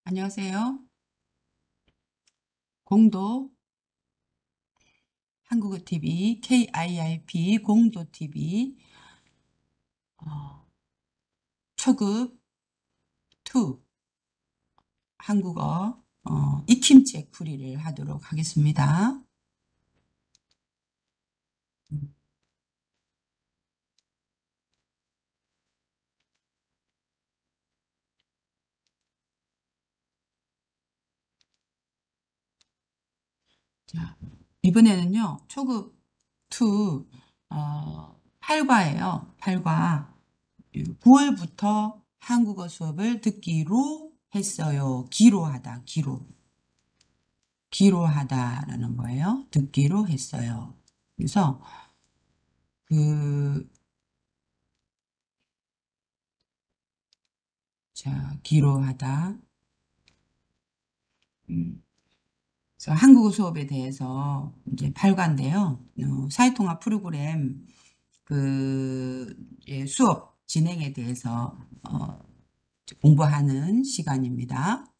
안녕하세요. 공도 한국어 TV, KIRP 공도 TV 초급 2 한국어 익힘책 풀이를 하도록 하겠습니다. 음, 자, 이번에는요. 초급 2 8과예요. 8과 9월부터 한국어 수업을 듣기로 했어요. 기로 하다, 기로 하다라는 거예요. 듣기로 했어요. 그래서 그 자, 기로 하다. 그래서 한국어 수업에 대해서 이제 8과인데요. 사회통합 프로그램 수업 진행에 대해서 공부하는 시간입니다.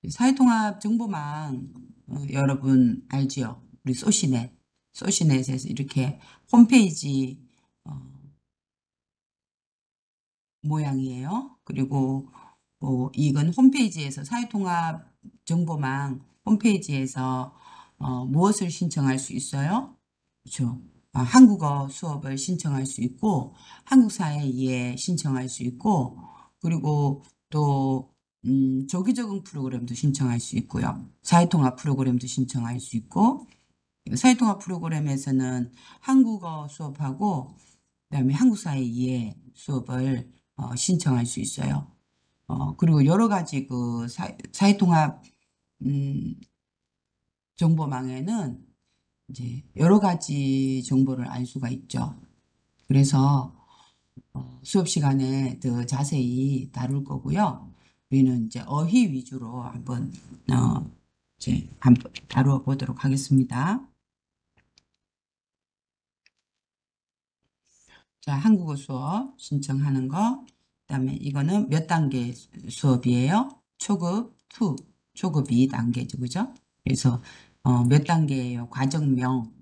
사회통합 정보망 여러분 알지요? 우리 소시넷에서 이렇게 홈페이지 모양이에요. 그리고 이건 홈페이지에서 사회통합 정보망 홈페이지에서 무엇을 신청할 수 있어요? 그렇죠. 한국어 수업을 신청할 수 있고 한국사회 이해 신청할 수 있고 그리고 또 조기 적응 프로그램도 신청할 수 있고요. 사회통합 프로그램도 신청할 수 있고 사회통합 프로그램에서는 한국어 수업하고 그다음에 한국사회 이해 수업을 신청할 수 있어요. 그리고 여러 가지 사회통합 음, 정보망에는 이제 여러 가지 정보를 알 수가 있죠. 그래서 수업 시간에 더 자세히 다룰 거고요. 우리는 이제 어휘 위주로 어, 한번 다루어 보도록 하겠습니다. 자, 한국어 수업 신청하는 거. 그다음에 이거는 몇 단계 수업이에요? 초급 2, 초급 2단계죠, 그죠? 그래서 몇 단계예요? 과정명.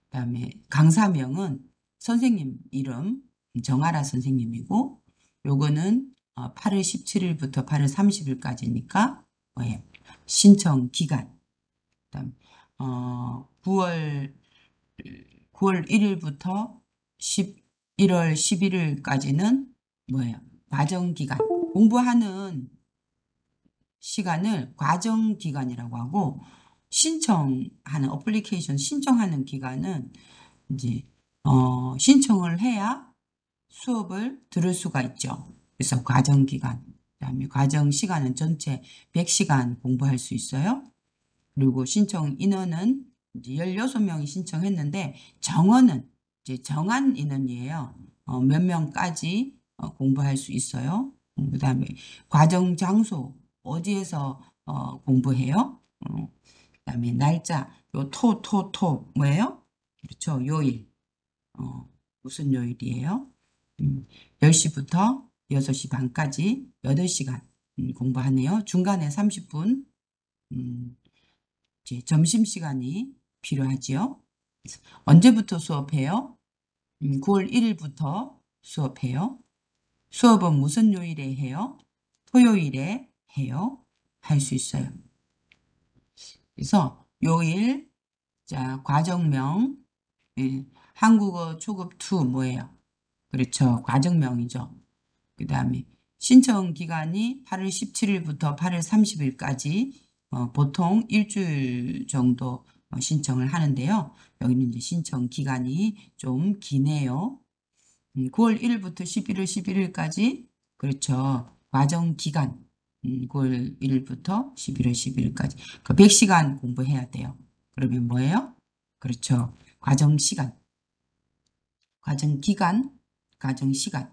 그다음에 강사명은 선생님 이름 정아라 선생님이고 요거는 8월 17일부터 8월 30일까지니까 뭐예요? 신청 기간. 그다음 9월 1일부터 11월 11일까지는 뭐예요? 과정 기간. 공부하는 시간을 과정 기간이라고 하고 신청하는 어플리케이션 신청하는 기간은 이제 신청을 해야 수업을 들을 수가 있죠. 그래서 과정 기간, 그다음에 과정 시간은 전체 100시간 공부할 수 있어요. 그리고 신청 인원은 이제 16명이 신청했는데 정원은 이제 정한 인원이에요. 몇 명까지 공부할 수 있어요. 그다음에 과정 장소 어디에서 공부해요? 그다음에 날짜 요 뭐예요? 그렇죠. 요일. 무슨 요일이에요? 10시부터 6시 반까지 8시간 공부하네요. 중간에 30분 이제 점심시간이 필요하지요. 언제부터 수업해요? 9월 1일부터 수업해요. 수업은 무슨 요일에 해요? 토요일에 해요. 할 수 있어요. 그래서 요일, 자, 과정명, 예, 한국어 초급 2 뭐예요? 그렇죠. 과정명이죠. 그 다음에 신청 기간이 8월 17일부터 8월 30일까지 보통 일주일 정도 신청을 하는데요. 여기는 이제 신청 기간이 좀 기네요. 9월 1일부터 11월 11일까지 그렇죠. 과정 기간 9월 1일부터 11월 12일까지 그 100시간 공부해야 돼요. 그러면 뭐예요? 그렇죠. 과정 시간, 과정 기간, 과정 시간.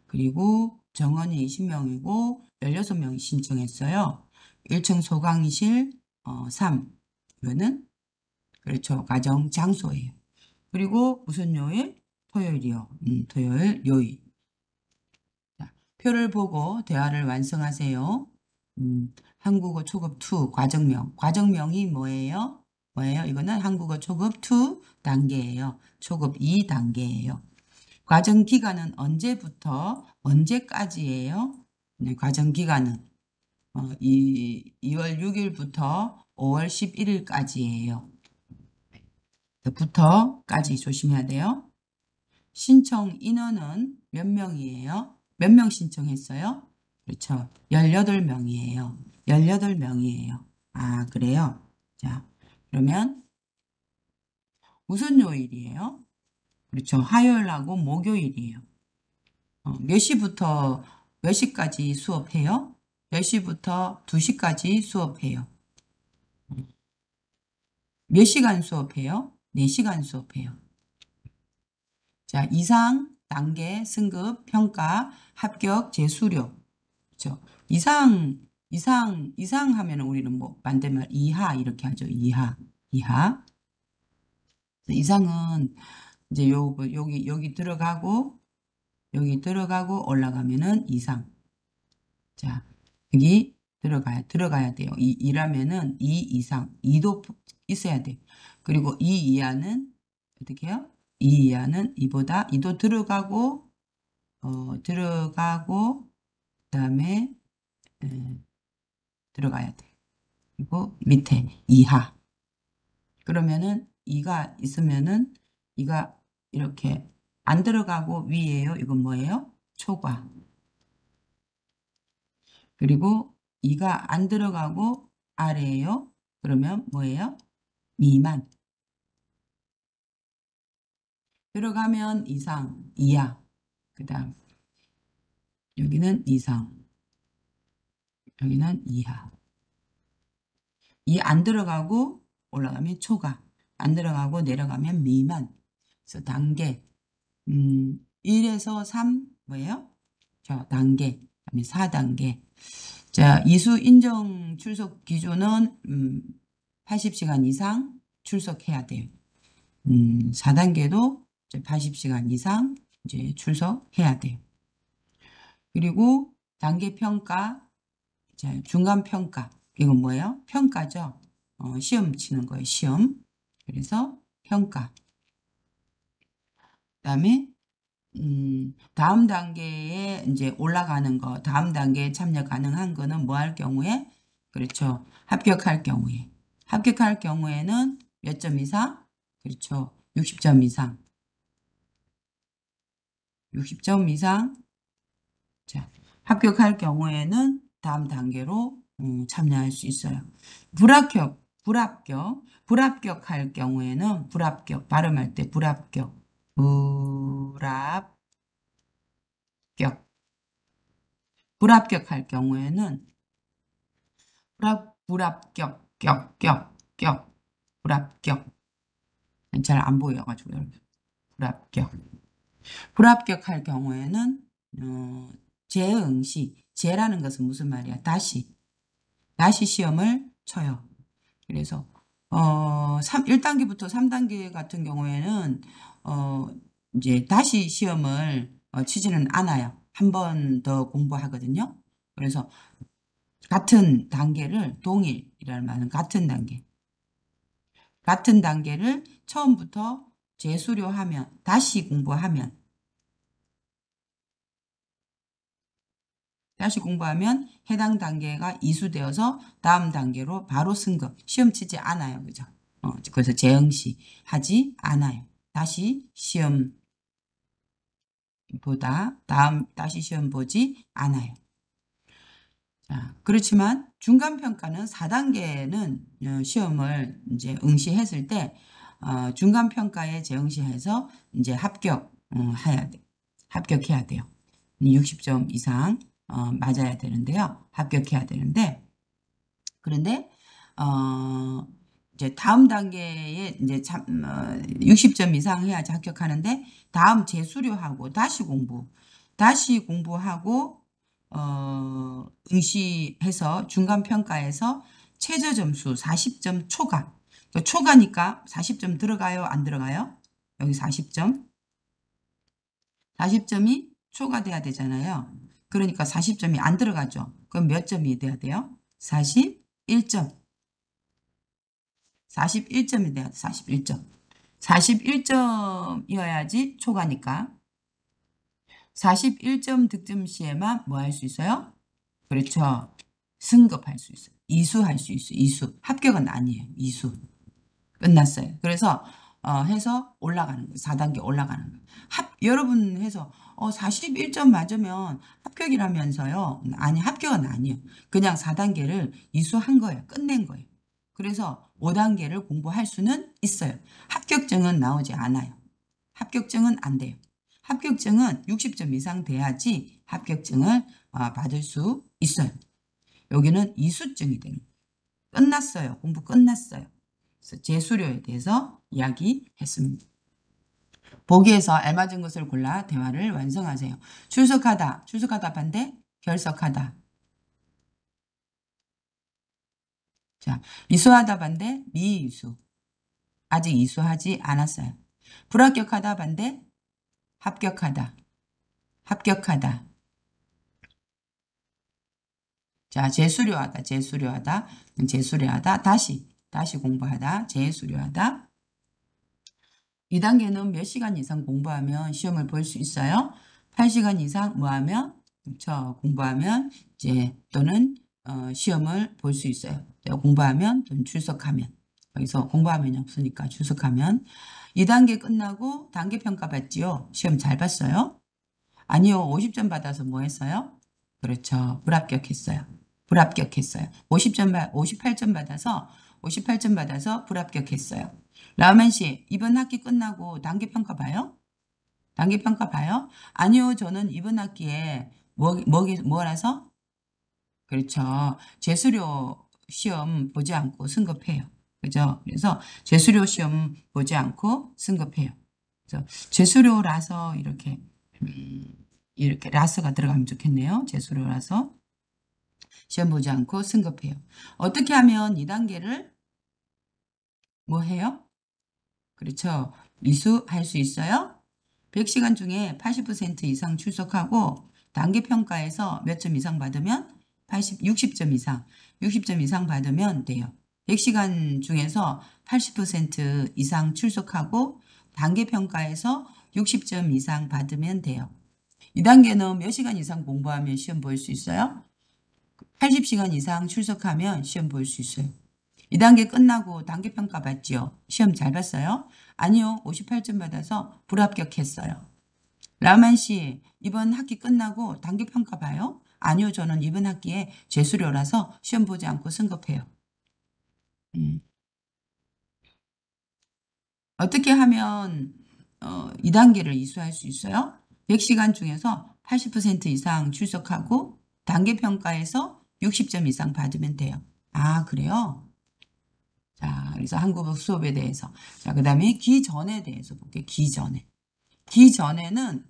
그리고 정원이 20명이고 16명이 신청했어요. 1층 소강의실 3. 이거는 그렇죠. 가정 장소예요. 그리고 무슨 요일? 토요일이요. 토요일 요일. 자, 표를 보고 대화를 완성하세요. 한국어 초급 2 과정명. 과정명이 뭐예요? 뭐예요? 이거는 한국어 초급 2 단계예요. 초급 2 단계예요. 과정 기간은 언제부터 언제까지예요? 네, 과정 기간은 2월 6일부터 5월 11일까지예요. 부터까지 조심해야 돼요. 신청 인원은 몇 명이에요? 몇 명 신청했어요? 그렇죠. 18명이에요. 18명이에요. 아, 그래요? 자, 그러면 무슨 요일이에요? 그렇죠. 화요일하고 목요일이에요. 몇 시부터 몇 시까지 수업해요? 몇 시부터 2시까지 수업해요. 몇 시간 수업해요? 4시간 수업해요. 자, 이상, 단계, 승급, 평가, 합격, 재수료. 그렇죠. 이상 하면 우리는 뭐 반대말 이하 이렇게 하죠. 이하. 이상은 이제 여기 들어가고 올라가면은 이상. 자, 여기 들어가야 돼요. 이라면은 이 이상, 이도 있어야 돼. 그리고 이 이하는 어떻게 해요? 이 이하는 이보다 이도 들어가고 그다음에 들어가야 돼. 그리고 밑에 이하. 그러면은 이가 있으면은 이가 이렇게 안 들어가고 위에요. 이건 뭐예요? 초과. 그리고 이가 안 들어가고 아래에요. 그러면 뭐예요? 미만. 들어가면 이상, 이하. 그 다음 여기는 이상, 여기는 이하. 이 안 들어가고 올라가면 초과. 안 들어가고 내려가면 미만. 그래서 단계 1에서 3 뭐예요? 자, 단계. 그다음에 4단계. 자, 이수 인정 출석 기준은 80시간 이상 출석해야 돼요. 4단계도 80시간 이상 이제 출석해야 돼요. 그리고 단계 평가, 자, 중간 평가. 이건 뭐예요? 평가죠. 시험 치는 거예요. 시험. 그래서 평가. 그다음에 다음 단계에 이제 올라가는 거, 다음 단계에 참여 가능한 거는 뭐 할 경우에? 그렇죠. 합격할 경우에. 합격할 경우에는 몇 점 이상? 그렇죠. 60점 이상. 60점 이상. 자, 합격할 경우에는 다음 단계로 참여할 수 있어요. 불합격할 경우에는 발음할 때 불합격. 불합격할 경우에는 불합격. 잘 안 보여가지고 여러분. 불합격할 경우에는 재응시. 재라는 것은 무슨 말이야? 다시 시험을 쳐요. 그래서 1단계부터 3단계 같은 경우에는 이제 다시 시험을 치지는 않아요. 한 번 더 공부하거든요. 그래서 같은 단계를 동일이라는 말은 같은 단계를 처음부터 재수료하면 다시 공부하면 해당 단계가 이수되어서 다음 단계로 바로 승급. 시험 치지 않아요. 그죠? 그래서 재응시 하지 않아요. 다시 시험 보지 않아요. 자, 그렇지만 중간평가는 4단계는 시험을 이제 응시했을 때 중간평가에 재응시해서 이제 합격해야 돼요. 60점 이상 맞아야 되는데요. 합격해야 되는데 그런데 이제 다음 단계에 이제 60점 이상 해야지 합격하는데 다음 재수료하고 다시 공부하고 응시해서 중간평가에서 최저 점수 40점 초과. 초과니까 40점 들어가요? 안 들어가요? 여기 40점. 40점이 초과돼야 되잖아요. 그러니까 40점이 안 들어가죠. 그럼 몇 점이 돼야 돼요? 41점. 41점이 돼야 돼. 41점. 41점이어야지 초과니까. 41점 득점 시에만 뭐 할 수 있어요? 그렇죠. 승급할 수 있어요. 이수할 수 있어요. 이수. 합격은 아니에요. 이수. 끝났어요. 그래서 해서 올라가는 거예요. 4단계 올라가는 거예요. 여러분 해서 41점 맞으면 합격이라면서요. 아니, 합격은 아니에요. 그냥 4단계를 이수한 거예요. 끝낸 거예요. 그래서 5단계를 공부할 수는 있어요. 합격증은 나오지 않아요. 합격증은 안 돼요. 합격증은 60점 이상 돼야지 합격증을 받을 수 있어요. 여기는 이수증이 되는 거예요. 끝났어요. 공부 끝났어요. 그래서 재수료에 대해서 이야기했습니다. 보기에서 알맞은 것을 골라 대화를 완성하세요. 출석하다. 출석하다 반대. 결석하다. 자, 이수하다 반대. 미이수. 아직 이수하지 않았어요. 불합격하다 반대. 합격하다. 합격하다. 자, 재수료하다. 재수료하다. 재수료하다. 다시 공부하다. 재수료하다. 2단계는 몇 시간 이상 공부하면 시험을 볼 수 있어요? 8시간 이상 뭐 하면? 그렇죠. 공부하면 이제 또는 시험을 볼 수 있어요. 공부하면 또는 출석하면. 여기서 공부하면이 없으니까 출석하면. 2단계 끝나고 단계 평가 받지요? 시험 잘 봤어요? 아니요. 50점 받아서 뭐 했어요? 그렇죠. 불합격했어요. 불합격했어요. 58점 받아서 58점 받아서 불합격했어요. 라우멘 씨, 이번 학기 끝나고 단기 평가 봐요? 단기 평가 봐요? 아니요, 저는 이번 학기에 뭐라서? 그렇죠. 재수료 시험 보지 않고 승급해요. 그죠? 그래서 재수료 시험 보지 않고 승급해요. 그래서 재수료라서 이렇게 라서가 들어가면 좋겠네요. 재수료라서 시험 보지 않고 승급해요. 어떻게 하면 2단계를 뭐 해요? 그렇죠. 이수할 수 있어요? 100시간 중에 80% 이상 출석하고 단계 평가에서 몇 점 이상 받으면 60점 이상, 60점 이상 받으면 돼요. 100시간 중에서 80% 이상 출석하고 단계 평가에서 60점 이상 받으면 돼요. 2단계는 몇 시간 이상 공부하면 시험 볼 수 있어요? 80시간 이상 출석하면 시험 볼 수 있어요. 2단계 끝나고 단계 평가 받지요? 시험 잘 봤어요? 아니요. 58점 받아서 불합격했어요. 라만 씨, 이번 학기 끝나고 단계 평가 봐요? 아니요. 저는 이번 학기에 재수료라서 시험 보지 않고 승급해요. 어떻게 하면 2단계를 이수할 수 있어요? 100시간 중에서 80% 이상 출석하고 단계 평가에서 60점 이상 받으면 돼요. 아, 그래요? 자, 그래서 한국어 수업에 대해서. 자, 그 다음에 기전에 대해서 볼게요. 기전에. 기전에는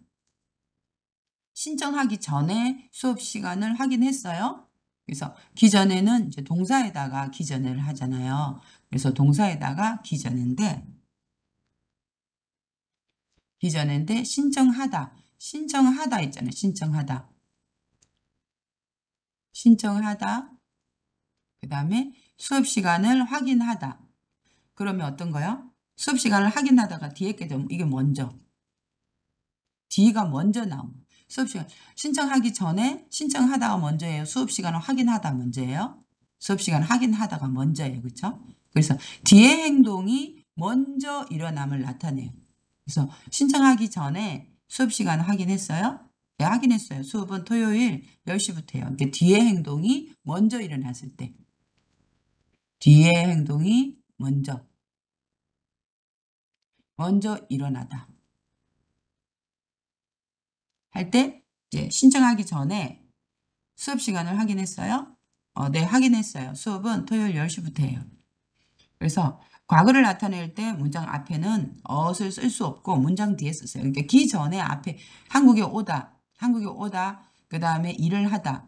신청하기 전에 수업 시간을 확인했어요. 그래서 기전에는 이제 동사에다가 기전을 하잖아요. 그래서 동사에다가 기전인데 신청하다. 신청하다 있잖아요. 신청하다. 신청하다. 그 다음에 수업 시간을 확인하다. 그러면 어떤 거요? 수업 시간을 확인하다가 뒤에 게 되면 이게 먼저. D가 먼저 나옴. 수업 시간 신청하기 전에 신청하다가 먼저예요. 수업 시간을 확인하다 먼저예요. 수업 시간 확인하다가 먼저예요. 그렇죠? 그래서 뒤의 행동이 먼저 일어남을 나타내요. 그래서 신청하기 전에 수업 시간 확인했어요? 네, 확인했어요. 수업은 토요일 10시부터예요. 그러니까 뒤의 행동이 먼저 일어났을 때. 뒤의 행동이 먼저 일어나다. 할 때 이제 신청하기 전에 수업 시간을 확인했어요? 네, 확인했어요. 수업은 토요일 10시부터예요. 그래서 과거를 나타낼 때 문장 앞에는 엇을 쓸 수 없고 문장 뒤에 쓰세요. 그러니까 기 전에 앞에 한국에 오다, 그 다음에 일을 하다,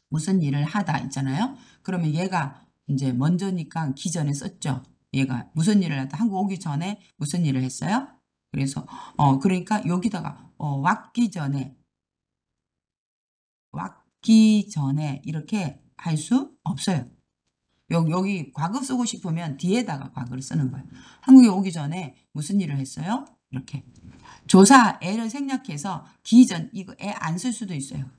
무슨 일을 하다 있잖아요. 그러면 얘가 이제 먼저니까 기 전에 썼죠. 얘가 무슨 일을 하다, 한국 오기 전에 무슨 일을 했어요? 그래서 그러니까 여기다가 왔기 전에 전에 이렇게 할 수 없어요. 여기 과거 쓰고 싶으면 뒤에다가 과거를 쓰는 거예요. 한국에 오기 전에 무슨 일을 했어요? 이렇게. 조사 애를 생략해서 기전 이거 애 안 쓸 수도 있어요.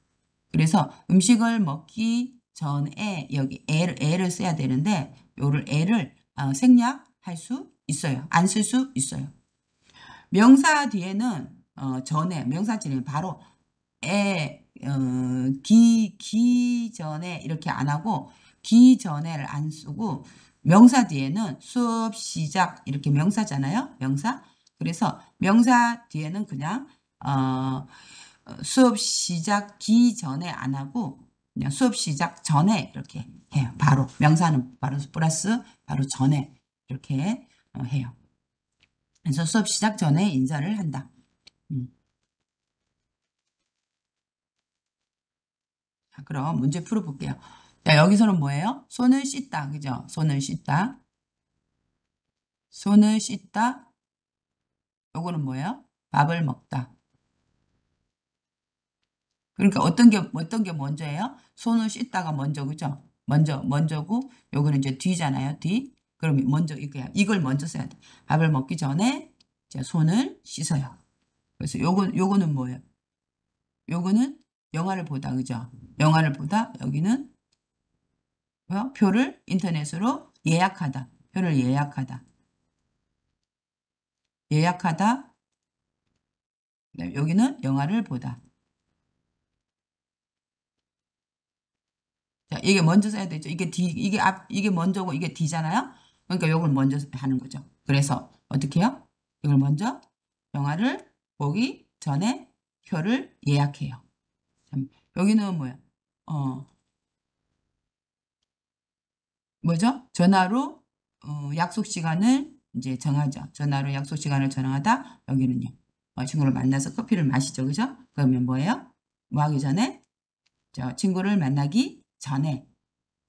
그래서 음식을 먹기 전에 여기 애를 써야 되는데 요를 애를 생략할 수 있어요. 안 쓸 수 있어요. 명사 뒤에는 전에 명사 뒤에는 바로 기 전에 이렇게 안 하고 기 전에를 안 쓰고 명사 뒤에는 수업 시작 이렇게 명사잖아요. 명사. 그래서 명사 뒤에는 그냥 수업 시작기 전에 안 하고 그냥 수업 시작 전에 이렇게 해요. 바로 명사는 바로 플러스 바로 전에 이렇게 해요. 그래서 수업 시작 전에 인사를 한다. 자, 그럼 문제 풀어볼게요. 자, 여기서는 뭐예요? 손을 씻다. 그죠? 손을 씻다. 손을 씻다. 요거는 뭐예요? 밥을 먹다. 그러니까 어떤 게 먼저예요? 손을 씻다가 먼저, 그죠? 먼저고, 요거는 이제 뒤잖아요. 뒤. 그럼 먼저, 이걸 먼저 써야 돼. 밥을 먹기 전에, 자, 손을 씻어요. 그래서 요거는 뭐예요? 요거는 영화를 보다, 그죠? 영화를 보다, 여기는 뭐야? 표를 인터넷으로 예약하다. 표를 예약하다. 예약하다. 네, 여기는 영화를 보다. 자, 이게 먼저 써야 되죠. 이게 먼저고 이게 뒤잖아요. 그러니까 이걸 먼저 하는 거죠. 그래서 어떻게 해요? 이걸 먼저 영화를 보기 전에 표를 예약해요. 여기는 뭐야? 어, 뭐죠? 전화로 약속 시간을 이제 정하죠. 전화로 약속 시간을 정하다. 여기는요. 친구를 만나서 커피를 마시죠. 그죠? 그러면 뭐예요? 뭐 하기 전에? 친구를 만나기 전에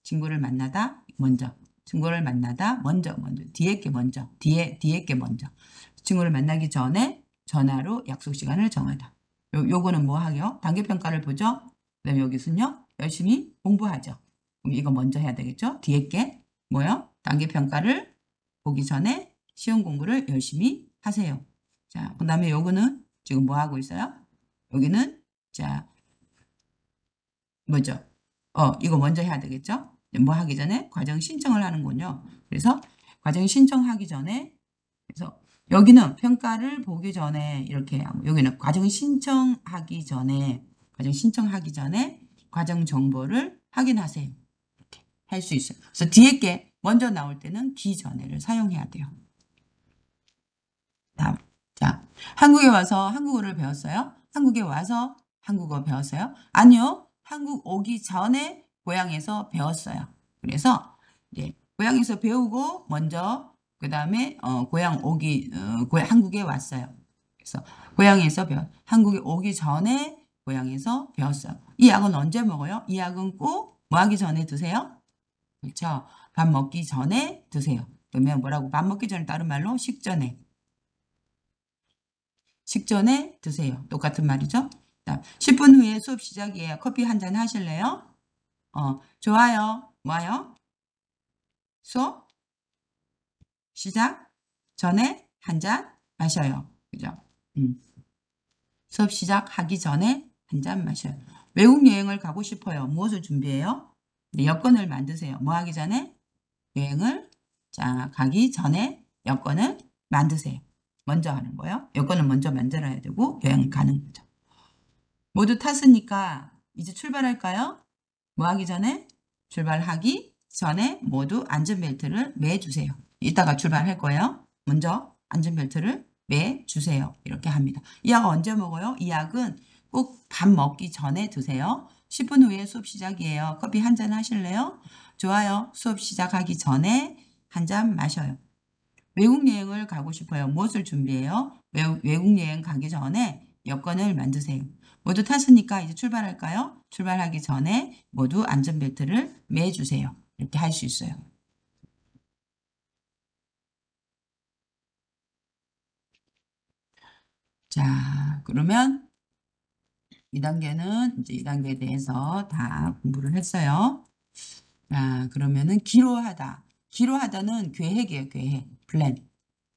친구를 만나다 먼저 친구를 만나다 먼저 뒤에 게 먼저 친구를 만나기 전에 전화로 약속 시간을 정하다. 요거는 뭐 하요? 단계평가를 보죠. 그다음에 여기서는요 열심히 공부하죠. 그럼 이거 먼저 해야 되겠죠. 뒤에 게 뭐요? 단계평가를 보기 전에 시험 공부를 열심히 하세요. 자, 그다음에 요거는 지금 뭐 하고 있어요? 여기는 자 뭐죠? 이거 먼저 해야 되겠죠? 뭐 하기 전에 과정 신청을 하는군요. 그래서 과정 신청하기 전에 그래서 여기는 평가를 보기 전에 이렇게 하고 여기는 과정 신청하기 전에 과정 정보를 확인하세요. 이렇게 할 수 있어요. 그래서 뒤에 게 먼저 나올 때는 기 전에를 사용해야 돼요. 다음. 자, 한국에 와서 한국어를 배웠어요? 한국에 와서 한국어 배웠어요? 아니요. 한국 오기 전에 고향에서 배웠어요. 그래서 이제 고향에서 배우고 먼저 그다음에 한국에 왔어요. 그래서 한국에 오기 전에 고향에서 배웠어요. 이 약은 언제 먹어요? 이 약은 꼭 뭐 하기 전에 드세요? 그렇죠? 밥 먹기 전에 드세요. 그러면 뭐라고? 밥 먹기 전에 다른 말로 식전에. 식전에 드세요. 똑같은 말이죠. 자, 10분 후에 수업 시작이에요. 커피 한 잔 하실래요? 좋아요. 뭐요? 수업 시작 전에 한 잔 마셔요. 그죠? 음. 수업 시작하기 전에 한 잔 마셔요. 외국 여행을 가고 싶어요. 무엇을 준비해요? 네, 여권을 만드세요. 뭐 하기 전에? 여행을 가기 전에 여권을 만드세요. 먼저 하는 거예요. 여권을 먼저 만들어야 되고 여행 가는 거죠. 모두 탔으니까 이제 출발할까요? 뭐 하기 전에? 출발하기 전에 모두 안전벨트를 매주세요. 이따가 출발할 거예요. 먼저 안전벨트를 매주세요. 이렇게 합니다. 이 약 언제 먹어요? 이 약은 꼭 밥 먹기 전에 드세요. 10분 후에 수업 시작이에요. 커피 한 잔 하실래요? 좋아요. 수업 시작하기 전에 한 잔 마셔요. 외국 여행을 가고 싶어요. 무엇을 준비해요? 외국 여행 가기 전에 여권을 만드세요. 모두 탔으니까 이제 출발할까요? 출발하기 전에 모두 안전벨트를 매주세요. 이렇게 할 수 있어요. 자, 그러면 2단계는 이제 2단계에 대해서 다 공부를 했어요. 자, 그러면은 기로하다. 기로하다는 계획이에요, 계획. 플랜.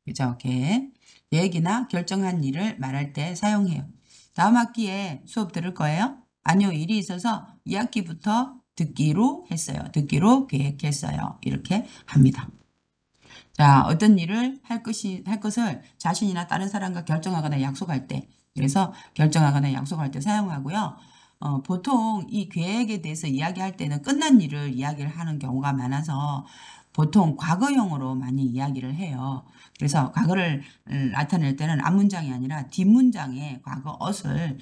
그죠? 계획. 계획이나 결정한 일을 말할 때 사용해요. 다음 학기에 수업 들을 거예요? 아니요, 일이 있어서 2학기부터 듣기로 했어요. 듣기로 계획했어요. 이렇게 합니다. 자, 어떤 일을 할 것을 자신이나 다른 사람과 결정하거나 약속할 때, 그래서 결정하거나 약속할 때 사용하고요. 보통 이 계획에 대해서 이야기할 때는 끝난 일을 이야기를 하는 경우가 많아서 보통 과거형으로 많이 이야기를 해요. 그래서 과거를 나타낼 때는 앞문장이 아니라 뒷문장에 과거 엇을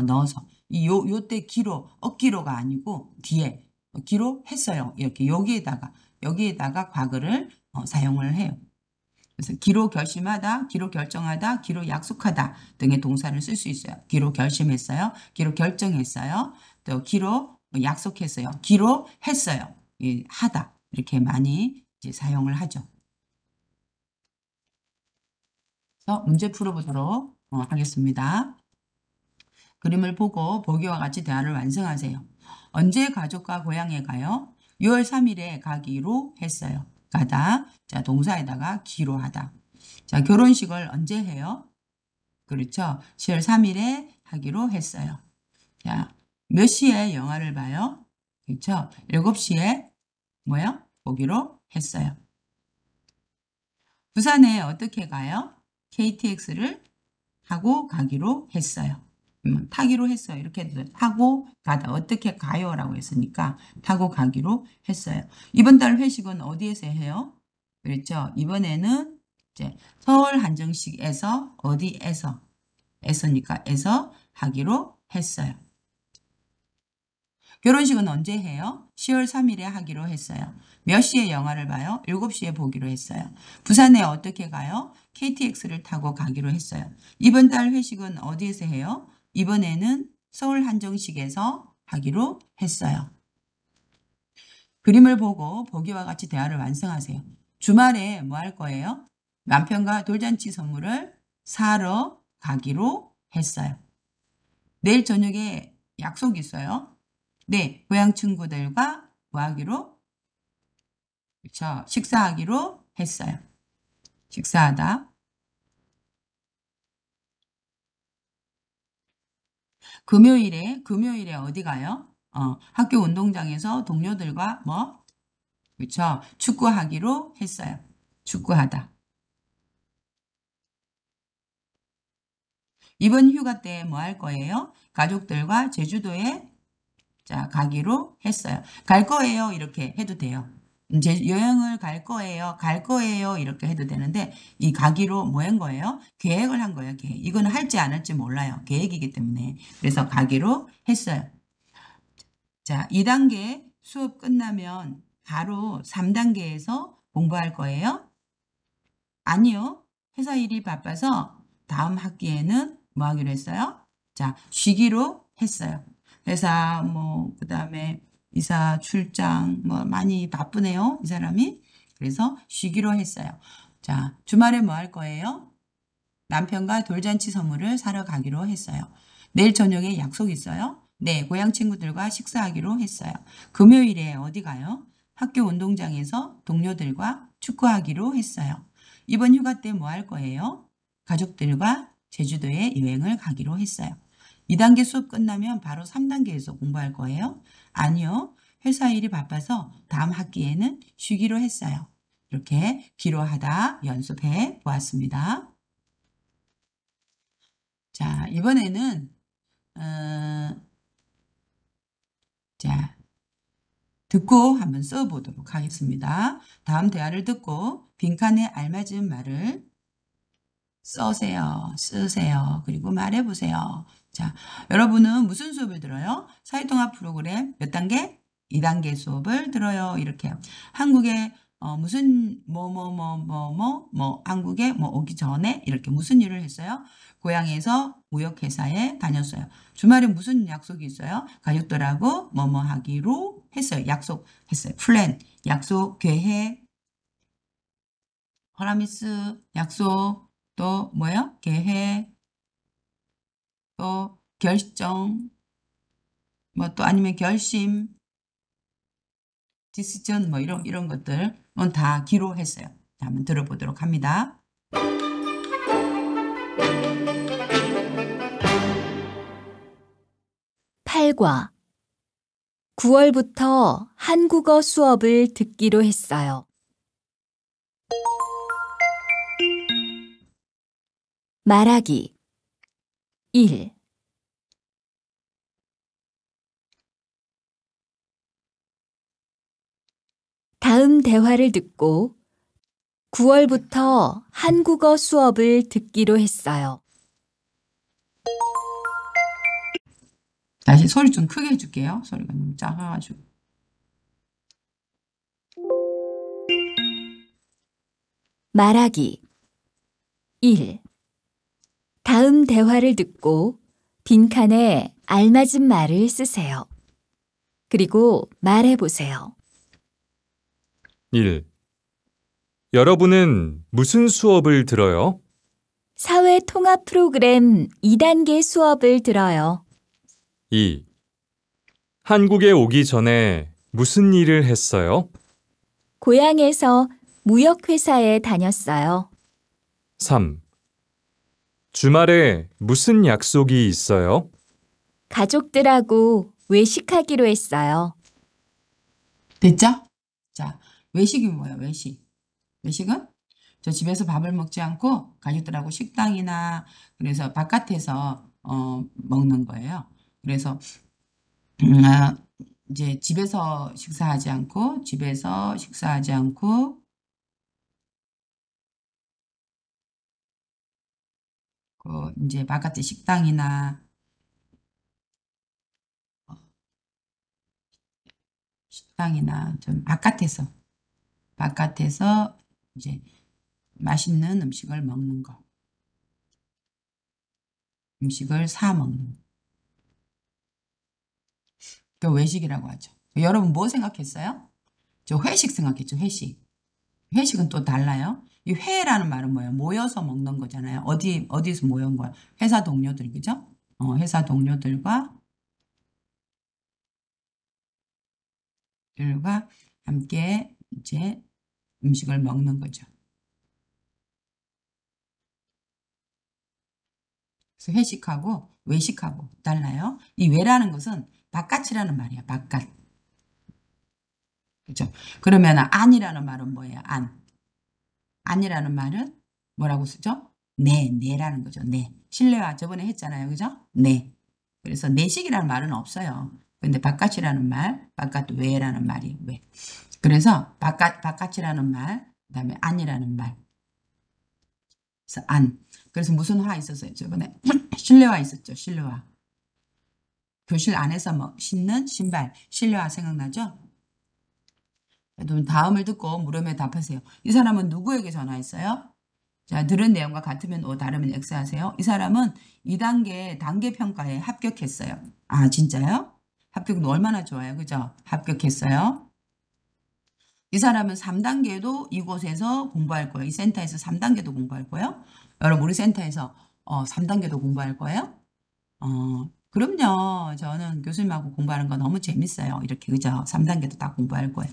넣어서 요때 기로, 억기로가 아니고 뒤에 기로 했어요. 이렇게 여기에다가 과거를 사용을 해요. 그래서 기로 결심하다, 기로 결정하다, 기로 약속하다 등의 동사를 쓸 수 있어요. 기로 결심했어요. 기로 결정했어요. 또 기로 약속했어요. 기로 했어요. 하다 이렇게 많이 이제 사용을 하죠. 그래서 문제 풀어보도록 하겠습니다. 그림을 보고 보기와 같이 대화를 완성하세요. 언제 가족과 고향에 가요? 6월 3일에 가기로 했어요. 가다. 자, 동사에다가 기로 하다. 자, 결혼식을 언제 해요? 그렇죠. 10월 3일에 하기로 했어요. 자, 몇 시에 영화를 봐요? 그렇죠. 7시에 뭐요? 보기로 했어요. 부산에 어떻게 가요? KTX를 타고 가기로 했어요. 타기로 했어요. 이렇게 해도 타고 가다. 어떻게 가요? 라고 했으니까 타고 가기로 했어요. 이번 달 회식은 어디에서 해요? 그렇죠. 이번에는 이제 서울 한정식에서 어디에서 에서니까 에서 하기로 했어요. 결혼식은 언제 해요? 10월 3일에 하기로 했어요. 몇 시에 영화를 봐요? 7시에 보기로 했어요. 부산에 어떻게 가요? KTX를 타고 가기로 했어요. 이번 달 회식은 어디에서 해요? 이번에는 서울 한정식에서 하기로 했어요. 그림을 보고 보기와 같이 대화를 완성하세요. 주말에 뭐 할 거예요? 남편과 돌잔치 선물을 사러 가기로 했어요. 내일 저녁에 약속 있어요. 네, 고향 친구들과 뭐 하기로? 그쵸, 식사하기로 했어요. 식사하다. 금요일에 어디 가요? 학교 운동장에서 동료들과 뭐? 그쵸, 축구하기로 했어요. 축구하다. 이번 휴가 때 뭐 할 거예요? 가족들과 제주도에 자, 가기로 했어요. 갈 거예요. 이렇게 해도 돼요. 이제 여행을 갈 거예요. 갈 거예요. 이렇게 해도 되는데 이 가기로 뭐 한 거예요? 계획을 한 거예요. 계획. 이건 할지 안 할지 몰라요. 계획이기 때문에. 그래서 가기로 했어요. 자, 2단계 수업 끝나면 바로 3단계에서 공부할 거예요. 아니요. 회사 일이 바빠서 다음 학기에는 뭐 하기로 했어요? 자, 쉬기로 했어요. 회사 그다음에 이사 출장 많이 바쁘네요. 이 사람이. 그래서 쉬기로 했어요. 자, 주말에 뭐 할 거예요? 남편과 돌잔치 선물을 사러 가기로 했어요. 내일 저녁에 약속 있어요? 네, 고향 친구들과 식사하기로 했어요. 금요일에 어디 가요? 학교 운동장에서 동료들과 축구하기로 했어요. 이번 휴가 때 뭐 할 거예요? 가족들과 제주도에 여행을 가기로 했어요. 2단계 수업 끝나면 바로 3단계에서 공부할 거예요? 아니요. 회사 일이 바빠서 다음 학기에는 쉬기로 했어요. 이렇게 기로하다 연습해 보았습니다. 자, 이번에는 자, 듣고 한번 써보도록 하겠습니다. 다음 대화를 듣고 빈칸에 알맞은 말을 쓰세요. 그리고 말해보세요. 자, 여러분은 무슨 수업을 들어요? 사회통합 프로그램 몇 단계? 2단계 수업을 들어요. 이렇게 한국에 무슨 한국에 오기 전에 이렇게 무슨 일을 했어요? 고향에서 무역회사에 다녔어요. 주말에 무슨 약속이 있어요? 가족들하고 하기로 했어요. 약속했어요. 플랜, 약속, 계획, 허라미스, 약속, 또 뭐요? 계획, 또 결정, 뭐 또 아니면 결심, 디시전 뭐 이런 것들은 다 기로 했어요. 자, 한번 들어보도록 합니다. 8과 9월부터 한국어 수업을 듣기로 했어요. 말하기 1. 다음 대화를 듣고 9월부터 한국어 수업을 듣기로 했어요. 다시 소리 좀 크게 해줄게요. 소리가 너무 작아가지고. 말하기 1. 다음 대화를 듣고 빈칸에 알맞은 말을 쓰세요. 그리고 말해보세요. 1. 여러분은 무슨 수업을 들어요? 사회 통합 프로그램 2단계 수업을 들어요. 2. 한국에 오기 전에 무슨 일을 했어요? 고향에서 무역회사에 다녔어요. 3. 주말에 무슨 약속이 있어요? 가족들하고 외식하기로 했어요. 됐죠? 자, 외식이 뭐예요? 외식. 외식은 저 집에서 밥을 먹지 않고 가족들하고 식당이나 그래서 바깥에서 먹는 거예요. 그래서 이제 집에서 식사하지 않고 이제 바깥에 식당이나 좀 바깥에서 이제 맛있는 음식을 먹는 거. 음식을 사 먹는 거. 그 외식이라고 하죠. 여러분 뭐 생각했어요? 저 회식 생각했죠. 회식. 회식은 또 달라요. 이 회라는 말은 뭐예요? 모여서 먹는 거잖아요. 어디서 모인 거야? 회사 동료들, 그죠? 회사 동료들과 함께 이제 음식을 먹는 거죠. 그래서 회식하고 외식하고 달라요. 이 외라는 것은 바깥이라는 말이야. 바깥. 그죠? 그러면 안이라는 말은 뭐예요? 안이라는 말은 뭐라고 쓰죠? 내라는 거죠. 내. 실내화 저번에 했잖아요. 그죠? 내. 그래서 내식이라는 말은 없어요. 근데 바깥이라는 말, 바깥 외라는 말이 외. 그래서 바깥이라는 말, 그다음에 안이라는 말. 그래서 안. 그래서 무슨 화 있었어요? 저번에 실내화 있었죠. 실내화. 교실 안에서 신는 신발. 실내화 생각나죠? 여러분 다음을 듣고 물음에 답하세요. 이 사람은 누구에게 전화했어요? 자, 들은 내용과 같으면 O, 다르면 X 하세요. 이 사람은 2단계 단계 평가에 합격했어요. 아, 진짜요? 합격은 얼마나 좋아요. 그죠? 합격했어요. 이 사람은 3단계도 이곳에서 공부할 거예요. 이 센터에서 3단계도 공부할 거예요. 여러분 우리 센터에서 3단계도 공부할 거예요? 그럼요. 저는 교수님하고 공부하는 거 너무 재밌어요. 이렇게 그죠? 3단계도 다 공부할 거예요.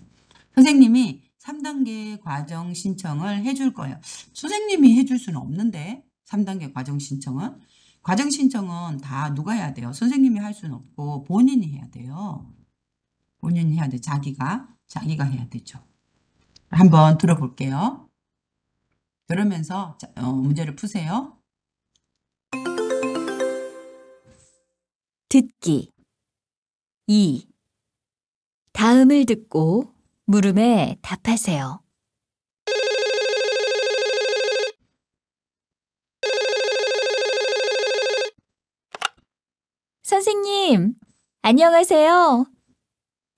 선생님이 3단계 과정 신청을 해줄 거예요. 선생님이 해줄 수는 없는데 3단계 과정 신청은 다 누가 해야 돼요? 선생님이 할 수는 없고 본인이 해야 돼요. 본인이 해야 돼. 자기가 해야 되죠. 한번 들어볼게요. 들으면서 문제를 푸세요. 듣기 2. 다음을 듣고 물음에 답하세요. 선생님, 안녕하세요.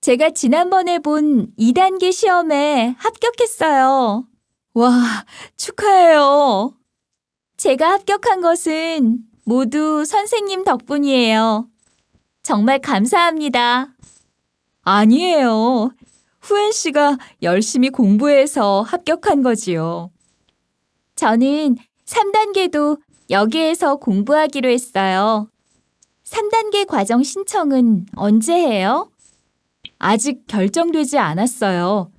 제가 지난번에 본 2단계 시험에 합격했어요. 와, 축하해요. 제가 합격한 것은 모두 선생님 덕분이에요. 정말 감사합니다. 아니에요. 후엔 씨가 열심히 공부해서 합격한 거지요. 저는 3단계도 여기에서 공부하기로 했어요. 3단계 과정 신청은 언제 해요? 아직 결정되지 않았어요.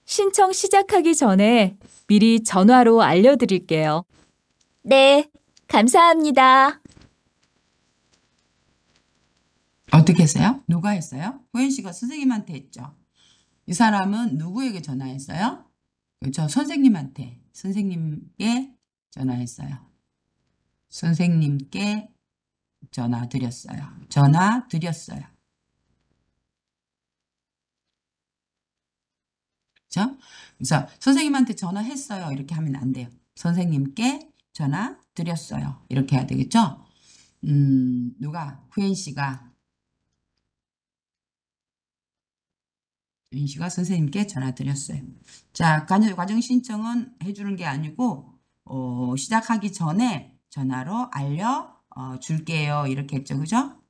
신청 시작하기 전에 미리 전화로 알려드릴게요. 네, 감사합니다. 어떻게 했어요? 누가 했어요? 호연 씨가 선생님한테 했죠. 이 사람은 누구에게 전화했어요? 그렇죠. 선생님께 전화했어요. 선생님께 전화 드렸어요. 전화 드렸어요. 그렇죠? 그래서 선생님한테 전화했어요. 이렇게 하면 안 돼요. 선생님께 전화 드렸어요. 이렇게 해야 되겠죠? 누가? 후연 씨가 선생님께 전화 드렸어요. 자, 과정 신청은 해주는 게 아니고 시작하기 전에 전화로 알려 줄게요. 이렇게 했죠. 그죠?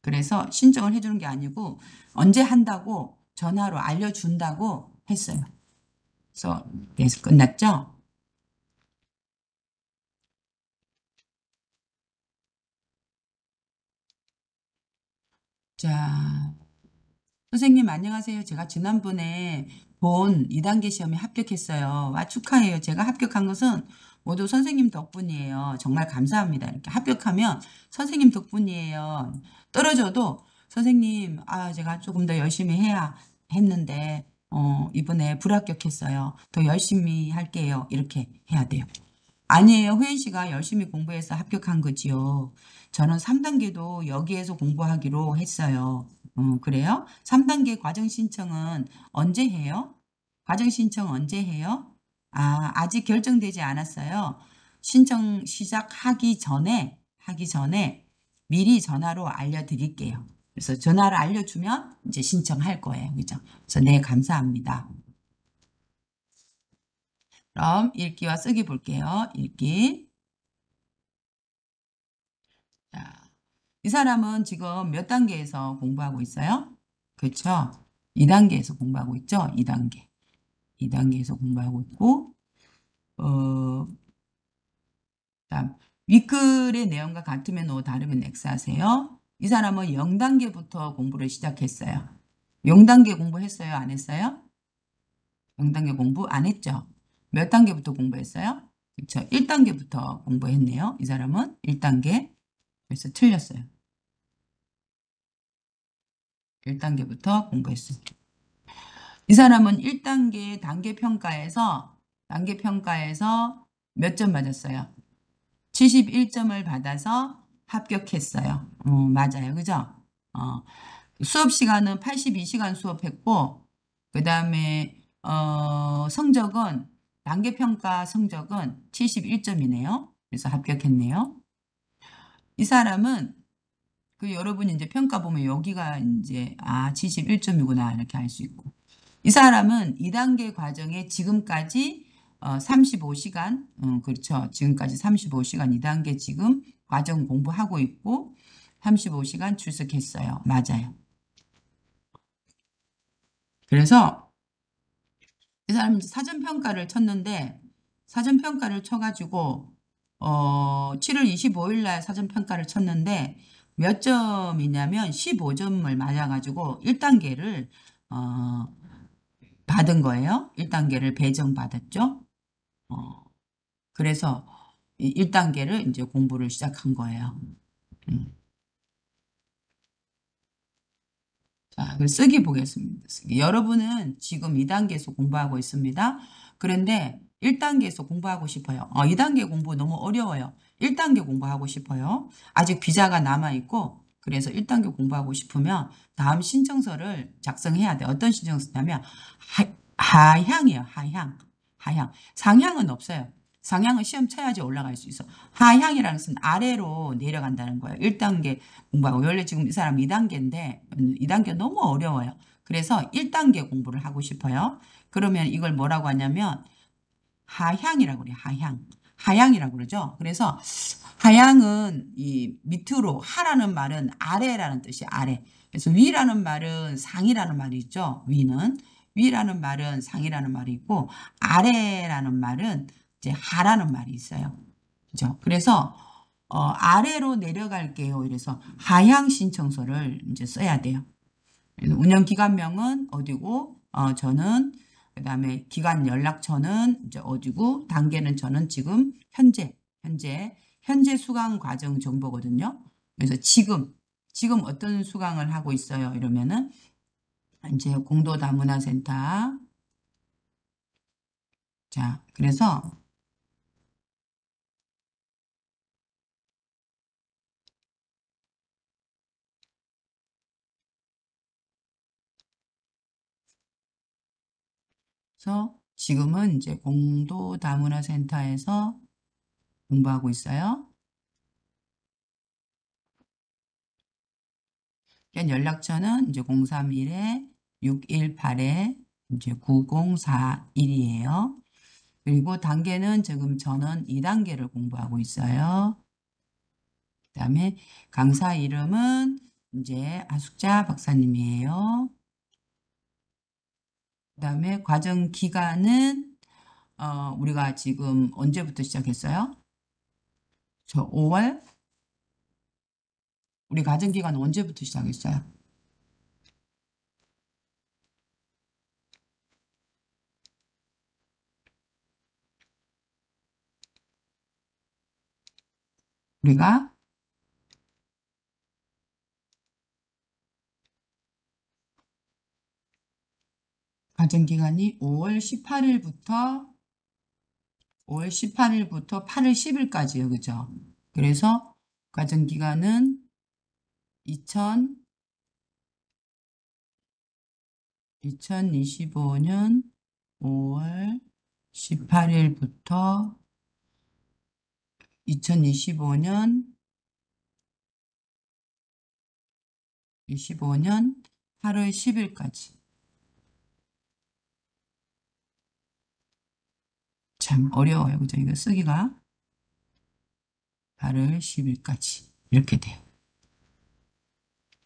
그래서 신청을 해주는 게 아니고 언제 한다고 전화로 알려준다고 했어요. 그래서 끝났죠? 자, 선생님 안녕하세요. 제가 지난번에 본 2단계 시험에 합격했어요. 와, 축하해요. 제가 합격한 것은 모두 선생님 덕분이에요. 정말 감사합니다. 이렇게 합격하면 선생님 덕분이에요. 떨어져도 선생님, 제가 조금 더 열심히 해야 했는데 이번에 불합격했어요. 더 열심히 할게요. 이렇게 해야 돼요. 아니에요. 후연 씨가 열심히 공부해서 합격한 거지요. 저는 3단계도 여기에서 공부하기로 했어요. 그래요? 3단계 과정 신청은 언제 해요? 과정 신청 언제 해요? 아직 결정되지 않았어요. 신청 시작하기 전에 미리 전화로 알려드릴게요. 그래서 전화를 알려주면 이제 신청할 거예요. 그죠? 그래서 네, 감사합니다. 그럼 읽기와 쓰기 볼게요. 읽기. 자, 이 사람은 지금 몇 단계에서 공부하고 있어요? 그렇죠? 2단계에서 공부하고 있죠? 2단계. 2단계에서 공부하고 있고 다음 윗글의 내용과 같으면 O, 다르면 X 하세요. 이 사람은 0단계부터 공부를 시작했어요. 0단계 공부했어요? 안 했어요? 0단계 공부 안 했죠? 몇 단계부터 공부했어요? 그렇죠. 1단계부터 공부했네요. 이 사람은 1단계. 그래서 틀렸어요. 1단계부터 공부했어요. 이 사람은 1단계 단계평가에서 몇 점 맞았어요? 71점을 받아서 합격했어요. 맞아요. 그죠? 수업 시간은 82시간 수업했고 그 다음에 성적은 단계평가 성적은 71점이네요. 그래서 합격했네요. 이 사람은 여러분이 이제 평가 보면 여기가 이제 71점이구나 이렇게 알 수 있고 이 사람은 2단계 과정에 지금까지 35시간 그렇죠. 지금까지 35시간 2단계 지금 과정 공부하고 있고 35시간 출석했어요. 맞아요. 그래서 이 사람은 사전평가를 쳤는데 사전평가를 쳐가지고 7월 25일 날 사전평가를 쳤는데 몇 점이냐면 15점을 맞아가지고 1단계를 받은 거예요. 1단계를 배정받았죠. 그래서 1단계를 이제 공부를 시작한 거예요. 자, 쓰기 보겠습니다. 쓰기. 여러분은 지금 2단계에서 공부하고 있습니다. 그런데 1단계에서 공부하고 싶어요. 2단계 공부 너무 어려워요. 1단계 공부하고 싶어요. 아직 비자가 남아있고 그래서 1단계 공부하고 싶으면 다음 신청서를 작성해야 돼. 어떤 신청서냐면 하향이에요. 하향. 상향은 없어요. 상향은 시험 쳐야지 올라갈 수 있어. 하향이라는 것은 아래로 내려간다는 거예요. 1단계 공부하고 원래 지금 이 사람 2단계인데 2단계 너무 어려워요. 그래서 1단계 공부를 하고 싶어요. 그러면 이걸 뭐라고 하냐면 하향이라고 그래요. 하향이라고 그러죠. 그래서 하향은 이 밑으로 하라는 말은 아래라는 뜻이 아래. 그래서 위라는 말은 상이라는 말이 있죠. 위라는 말은 상이라는 말이 있고 아래라는 말은 이제 하라는 말이 있어요. 그죠? 그래서 아래로 내려갈게요. 이래서 하향 신청서를 이제 써야 돼요. 그래서 운영 기관명은 어디고, 저는 그다음에 기관 연락처는 이제 어디고, 단계는 저는 지금 현재 수강 과정 정보거든요. 그래서 지금 어떤 수강을 하고 있어요. 이러면은 이제 공도 다문화센터. 자, 그래서 지금은 이제 공도 다문화센터에서 공부하고 있어요. 연락처는 이제 031-618에 이제 9041이에요. 그리고 단계는 지금 저는 2단계를 공부하고 있어요. 그다음에 강사 이름은 이제 아숙자 박사님이에요. 그다음에 과정 기간은 우리가 지금 언제부터 시작했어요? 저 5월? 우리 과정 기간 언제부터 시작했어요? 우리가 과정 기간이 5월 18일부터 8월 10일까지요. 그죠? 그래서 과정 기간은 2025년 5월 18일부터 2025년 8월 10일까지. 참 어려워요. 그죠? 이거 쓰기가 8월 10일까지 이렇게 돼요.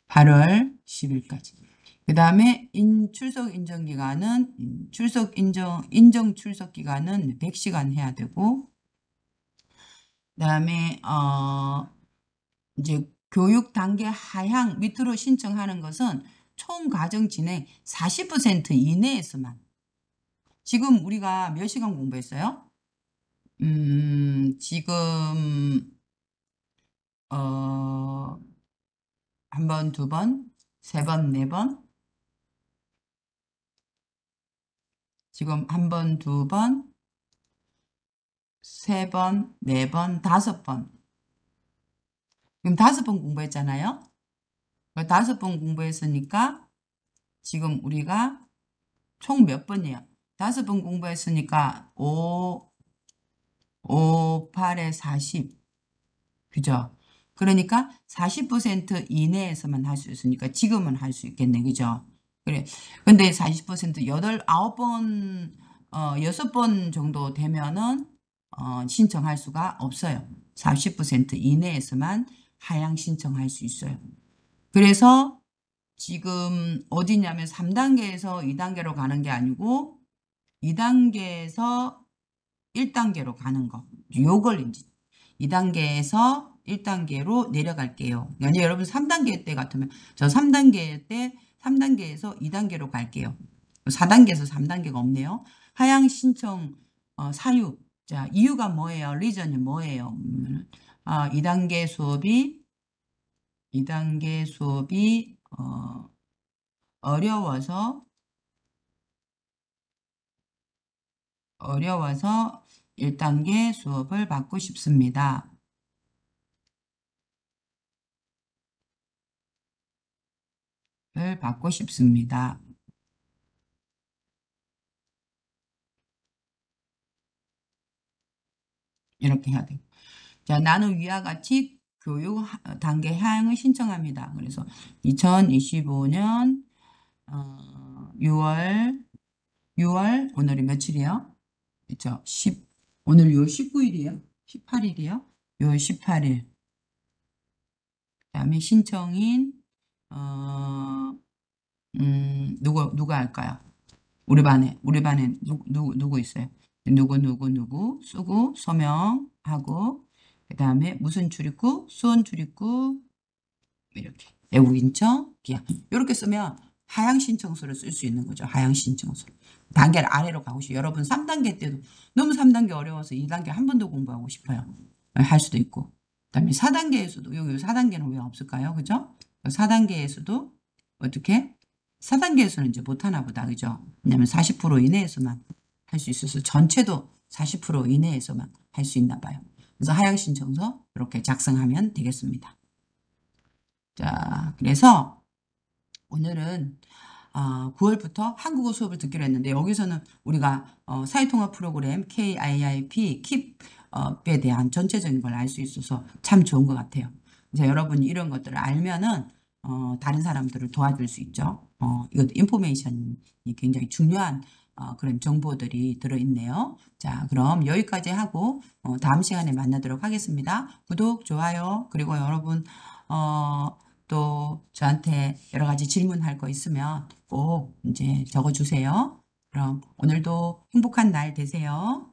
8월 10일까지. 그 다음에 출석 인정 기간은 인정 출석 기간은 100시간 해야 되고, 그 다음에 이제 교육 단계 하향 밑으로 신청하는 것은 총 과정 진행 40% 이내에서만. 지금 우리가 몇 시간 공부했어요? 지금 한 번, 두 번, 세 번, 네 번. 지금 한 번, 두 번, 세 번, 네 번, 다섯 번. 지금 5번 공부했잖아요. 5번 공부했으니까 지금 우리가 총 몇 번이에요? 5번 공부했으니까 5, 8에 40. 그죠? 그러니까 40% 이내에서만 할 수 있으니까 지금은 할 수 있겠네. 그죠? 그래. 근데 40% 9번, 6번 정도 되면은, 신청할 수가 없어요. 40% 이내에서만 하향 신청할 수 있어요. 그래서 지금 어디냐면 3단계에서 2단계로 가는 게 아니고 2단계에서 1단계로 가는 거. 요걸 이제 2단계에서 1단계로 내려갈게요. 아니, 여러분 3단계 때 같으면 저 3단계에서 2단계로 갈게요. 4단계에서 3단계가 없네요. 하향 신청 사유. 자, 이유가 뭐예요? 리전이 뭐예요? 2단계 수업이 어려워서 1단계 수업을 받고 싶습니다. 이렇게 해야 돼요. 자, 나는 위와 같이 교육 단계 하향을 신청합니다. 그래서 2025년 6월 오늘이 며칠이요? 그렇죠? 오늘 6월 19일이에요? 18일이요? 6월 18일. 그다음에 신청인 누가 할까요? 우리 반에 누구 있어요? 누구 쓰고 서명하고 그 다음에 무슨 출입국, 수원 출입국, 이렇게 외국인청, 기한 이렇게 쓰면 하향 신청서를 쓸 수 있는 거죠. 하향 신청서. 단계를 아래로 가고 싶어요. 여러분 3단계 때도 너무 3단계 어려워서 2단계 한 번 더 공부하고 싶어요. 할 수도 있고. 그다음에 4단계에서도 여기 4단계는 왜 없을까요? 그죠? 4단계에서도 어떻게? 4단계에서는 이제 못하나 보다. 그죠? 왜냐면 40% 이내에서만 할 수 있어서 전체도 40% 이내에서만 할 수 있나 봐요. 그래서 하향 신청서 이렇게 작성하면 되겠습니다. 자, 그래서 오늘은 9월부터 한국어 수업을 듣기로 했는데 여기서는 우리가 사회통합 프로그램 KIIP, 킵에 대한 전체적인 걸 알 수 있어서 참 좋은 것 같아요. 그래서 여러분이 이런 것들을 알면은 다른 사람들을 도와줄 수 있죠. 이것도 인포메이션이 굉장히 중요한 그런 정보들이 들어있네요. 자, 그럼 여기까지 하고 다음 시간에 만나도록 하겠습니다. 구독, 좋아요, 그리고 여러분 또 저한테 여러 가지 질문할 거 있으면 꼭 이제 적어주세요. 그럼 오늘도 행복한 날 되세요.